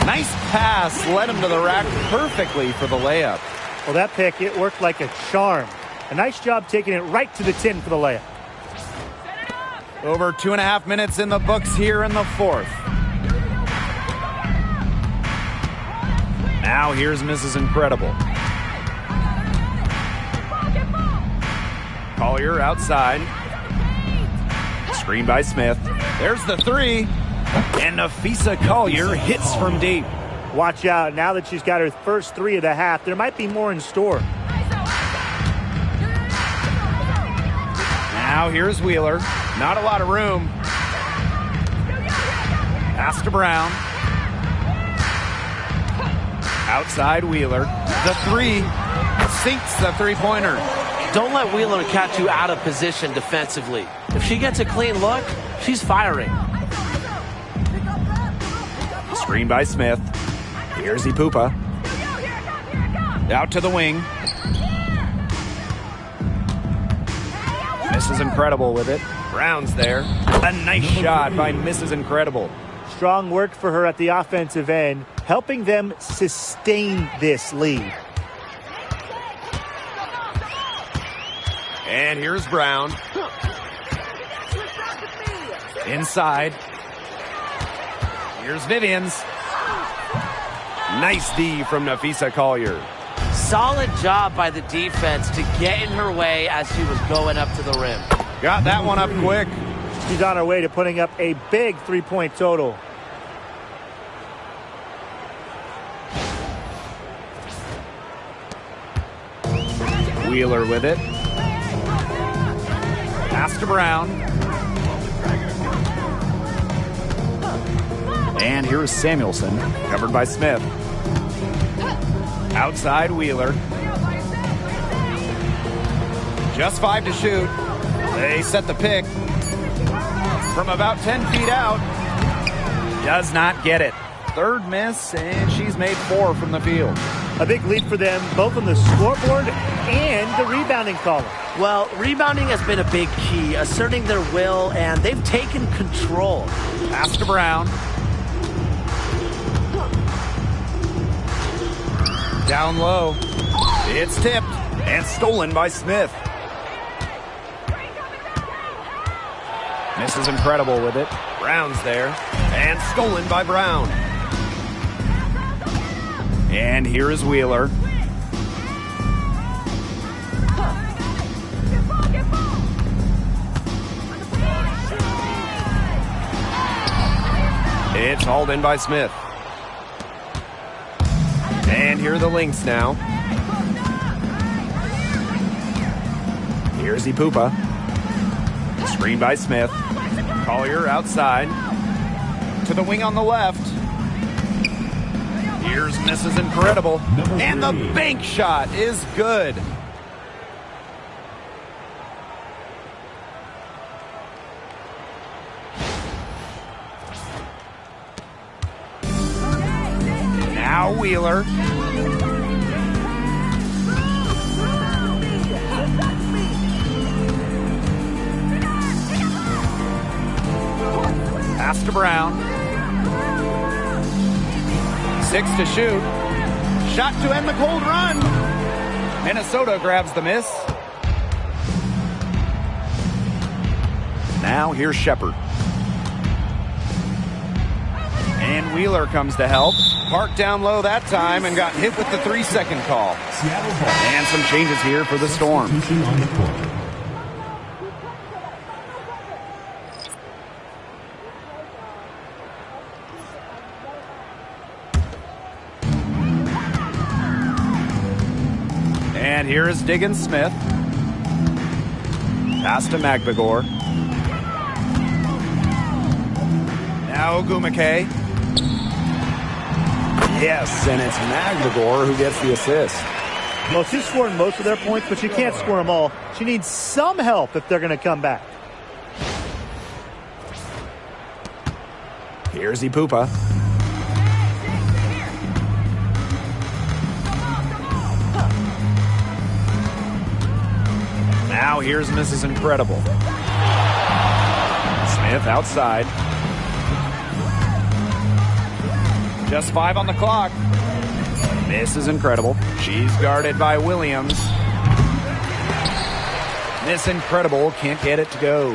Nice pass, led him to the rack perfectly for the layup. Well, that pick, it worked like a charm. A nice job taking it right to the tin for the layup. Over 2.5 minutes in the books here in the fourth. Now here's Mrs. Incredible. Collier outside. Screen by Smith. There's the three. And Nafisa Collier hits from deep. Watch out. Now that she's got her first three of the half, there might be more in store. Now here's Wheeler. Not a lot of room. Pass to Brown. Outside Wheeler. The three sinks the three-pointer. Don't let Wheeler catch you out of position defensively. If she gets a clean look, she's firing. Screen by Smith. Here's Ipupa. Out to the wing. Mrs. Incredible with it. Brown's there. A nice shot by Mrs. Incredible. Strong work for her at the offensive end, helping them sustain this lead. And here's Brown. Inside. Here's Vivians. Nice D from Nafisa Collier. Solid job by the defense to get in her way as she was going up to the rim. Got that one up quick. She's on her way to putting up a big three-point total. Wheeler with it. Pass to Brown. And here's Samuelson, covered by Smith. Outside Wheeler. Just 5 to shoot. They set the pick. from about 10 feet out. Does not get it. Third miss, and she's made 4 from the field. A big lead for them, both on the scoreboard and the rebounding column. Well, rebounding has been a big key, asserting their will, and they've taken control. Pass to Brown. Down low. It's tipped and stolen by Smith. Misses incredible with it. Brown's there. And stolen by Brown. And here is Wheeler. It's hauled in by Smith. And here are the Lynx now. Here's Ipupa. Screen by Smith. Collier outside. To the wing on the left. Here's misses incredible. And the bank shot is good. Now Wheeler. Pass to Brown. 6 to shoot. Shot to end the cold run. Minnesota grabs the miss. Now here's Shepard. And Wheeler comes to help. Parked down low that time and got hit with the 3-second call. And some changes here for the Storm. And here is Diggins Smith. Pass to Magbagor. Now Ogumake. Yes, and it's Magbagor who gets the assist. Well, she's scoring most of their points, but she can't score them all. She needs some help if they're going to come back. Here's Ipupa. Now here's Mrs. Incredible. Smith outside. Just 5 on the clock. Mrs. Incredible. She's guarded by Williams. Miss Incredible can't get it to go.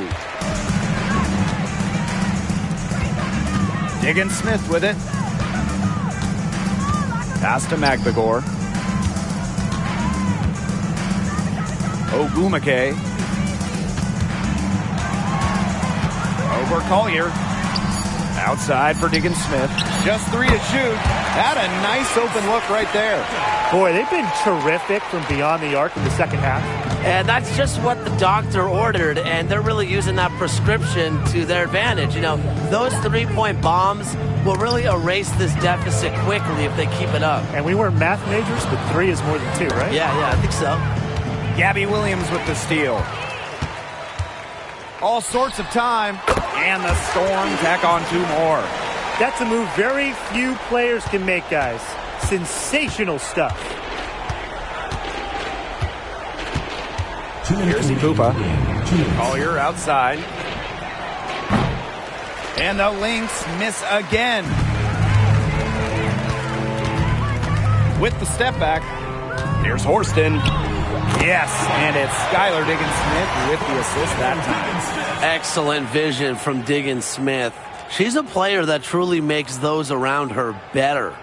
Diggins Smith with it. Pass to Magbagor. Ogumake. Over Collier. Outside for Diggins Smith. Just 3 to shoot. Had a nice open look right there. Boy, they've been terrific from beyond the arc in the second half. And that's just what the doctor ordered, and they're really using that prescription to their advantage. You know, those 3-point bombs will really erase this deficit quickly if they keep it up. And we weren't math majors, but 3 is more than 2, right? Yeah, I think so. Gabby Williams with the steal. All sorts of time, and the Storm tack on 2 more. That's a move very few players can make, guys. Sensational stuff. Here's Ipupa. Collier outside. And the Lynx miss again. With the step back, here's Horston. Yes, and it's Skylar Diggins Smith with the assist that time. Excellent vision from Diggins Smith. She's a player that truly makes those around her better.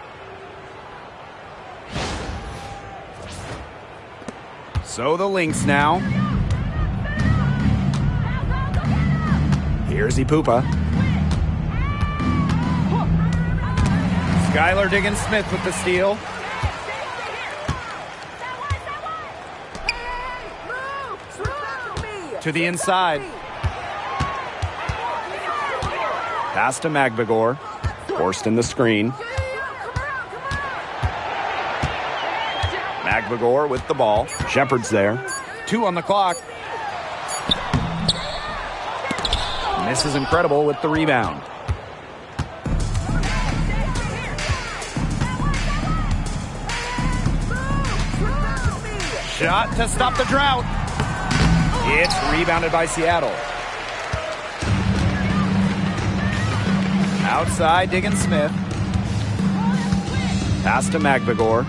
So the Lynx now. Here's Ipupa. Skylar Diggins Smith with the steal. To the inside. Pass to Magbagor. Forced in the screen. Magbagor with the ball. Shepard's there. 2 on the clock. Mrs. Incredible with the rebound. Shot to stop the drought. It's rebounded by Seattle. Outside, Diggins Smith. Pass to Magbagor.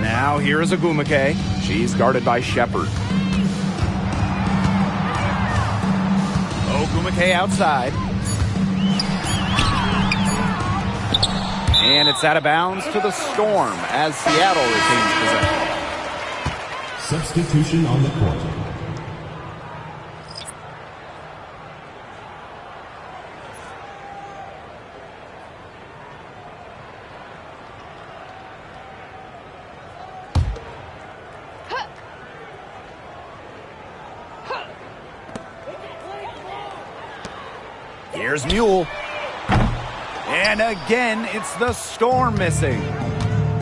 Now here's Ogumake. She's guarded by Shepard. Ogumake outside. And it's out of bounds to the Storm as Seattle retains possession. Substitution on the court. Here's Mule. And again, it's the Storm missing.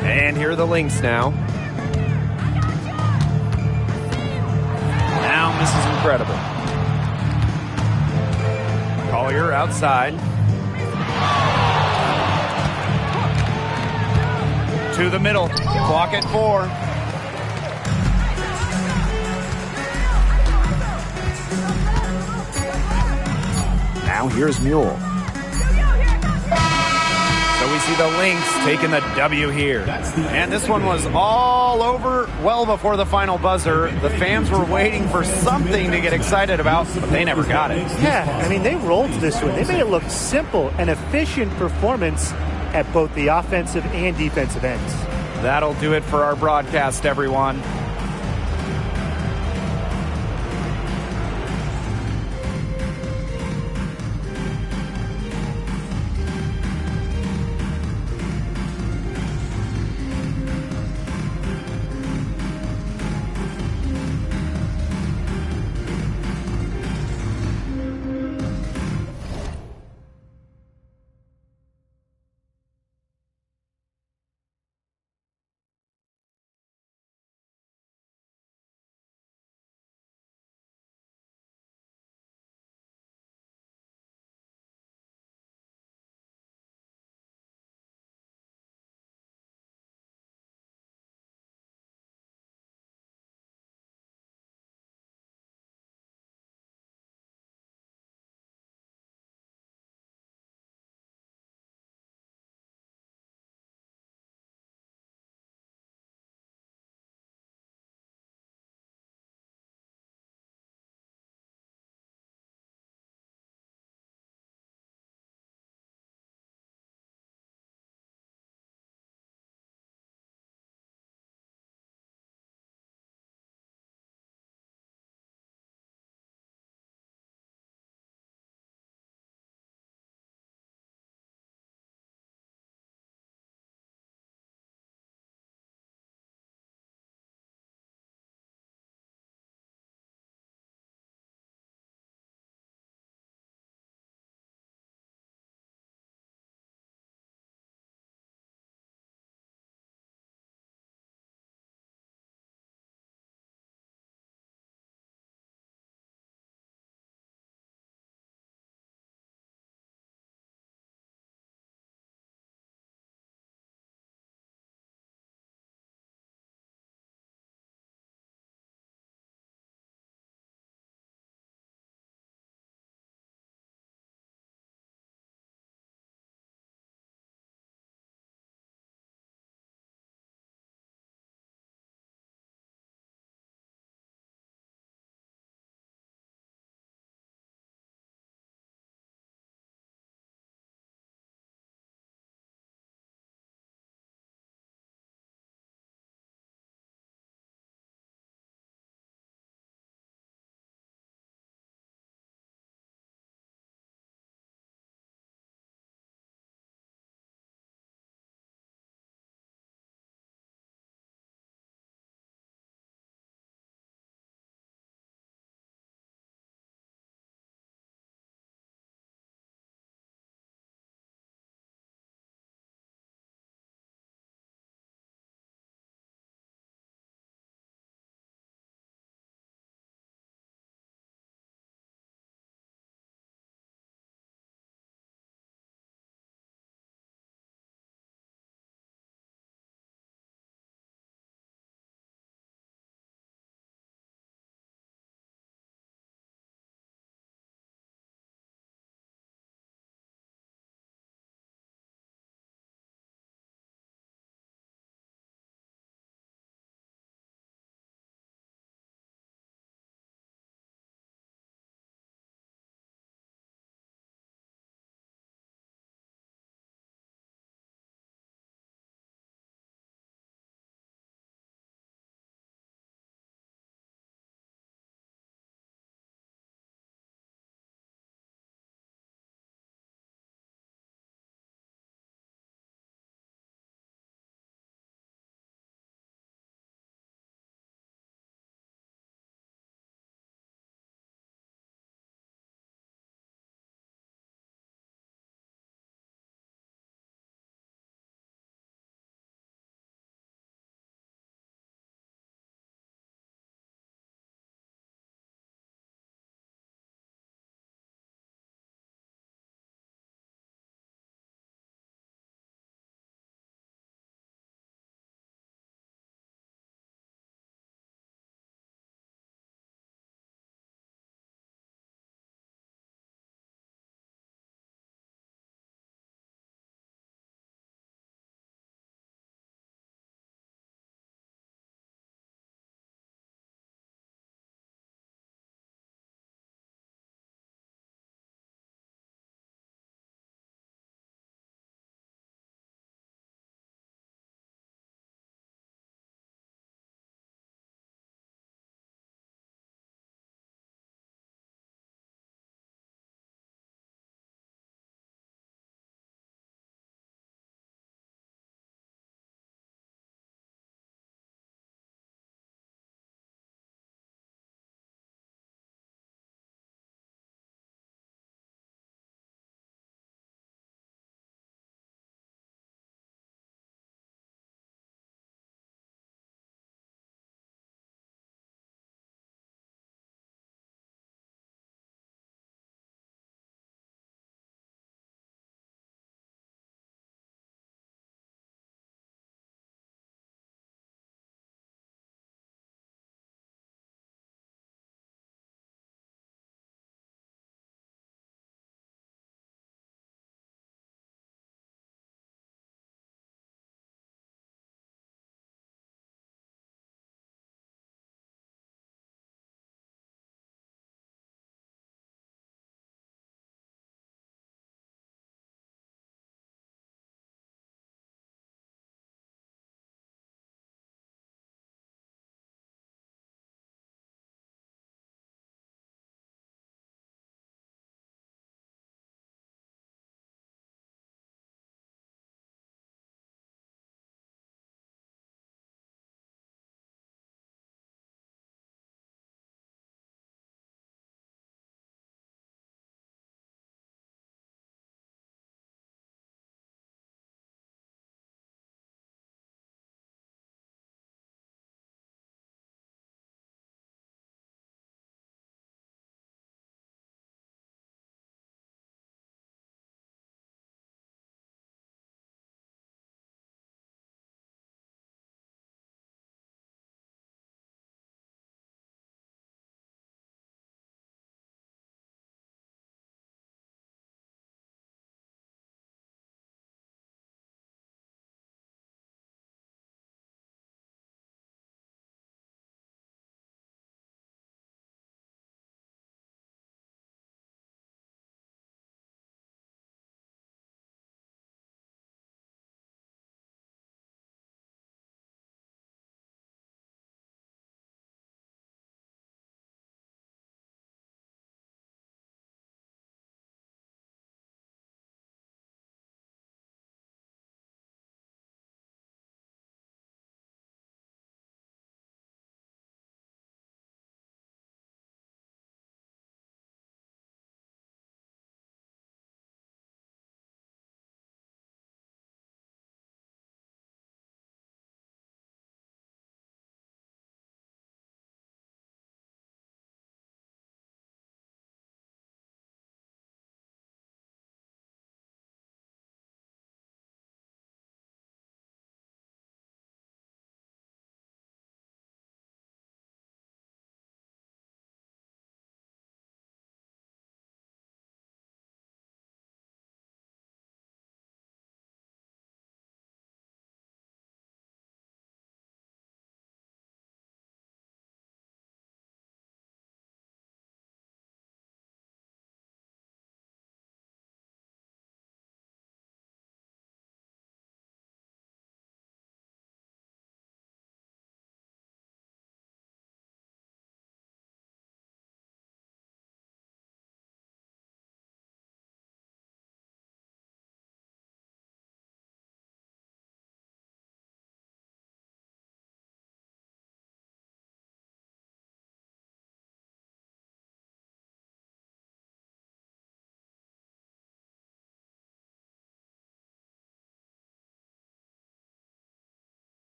And here are the Lynx now. Now Mrs. Incredible. Collier outside. To the middle. Clock at 4. Now here's Mule. So we see the Lynx taking the W here. And this one was all over well before the final buzzer. The fans were waiting for something to get excited about, but they never got it. Yeah, I mean, they rolled this one. They made it look simple and efficient performance at both the offensive and defensive ends. That'll do it for our broadcast, everyone.